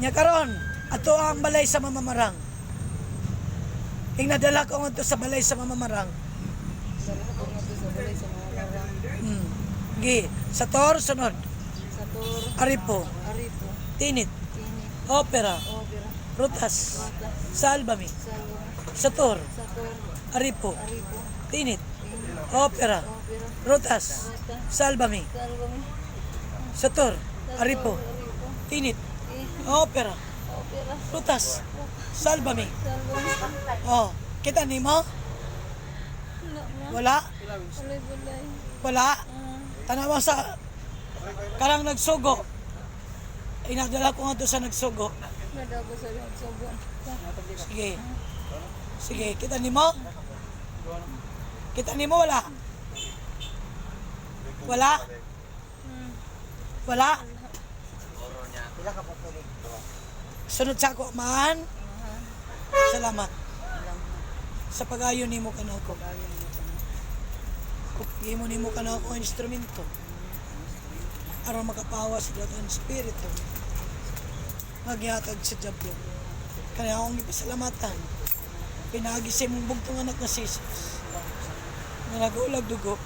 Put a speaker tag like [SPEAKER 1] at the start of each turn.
[SPEAKER 1] Nya karon, ato ang balay sa mamamarang. Ing nadala ko ngadto sa balay sa mamamarang.
[SPEAKER 2] Dala ko nga to sa balay sa mga larang.
[SPEAKER 1] Gi, Sator sunod.
[SPEAKER 2] Sator,
[SPEAKER 1] Aripo,
[SPEAKER 2] Aripo,
[SPEAKER 1] Tinit,
[SPEAKER 2] Tini,
[SPEAKER 1] Opera,
[SPEAKER 2] Opera,
[SPEAKER 1] Rutas,
[SPEAKER 2] Mata,
[SPEAKER 1] Salbami,
[SPEAKER 2] Salwa,
[SPEAKER 1] Sator,
[SPEAKER 2] Sator,
[SPEAKER 1] Aripo,
[SPEAKER 2] Aripo,
[SPEAKER 1] Tinit,
[SPEAKER 2] Tini,
[SPEAKER 1] Opera,
[SPEAKER 2] Opera,
[SPEAKER 1] Rutas,
[SPEAKER 2] Mata,
[SPEAKER 1] Salbami,
[SPEAKER 2] Salwami,
[SPEAKER 1] Sator,
[SPEAKER 2] Sator,
[SPEAKER 1] Aripo,
[SPEAKER 2] Aripo,
[SPEAKER 1] Tinit,
[SPEAKER 2] Tini,
[SPEAKER 1] Opera,
[SPEAKER 2] Opera,
[SPEAKER 1] Rutas, Salbami.
[SPEAKER 2] Salwami.
[SPEAKER 1] Oh, kita nimo?
[SPEAKER 2] Wala, ma.
[SPEAKER 1] Wala?
[SPEAKER 2] Balay-balay.
[SPEAKER 1] Wala? Tanawa sa karang nagsugo. Inadala ko nga to sa nagsugo.
[SPEAKER 2] Nadabo sa loob.
[SPEAKER 1] Sige. Sige, kita nimo? Kita nimo wala? Wala? Wala? Sunod sa ako man. Salamat sa pag-ayo nimo kanako. Imo nimo kanako ang instrumento aron makapawa sa Datang Espiritu. Maghatag sa Diablo. Kaya akong ipasalamatan. Pinagi sa imong bugtong anak na si Jesus. Nga nag-ulag dugo.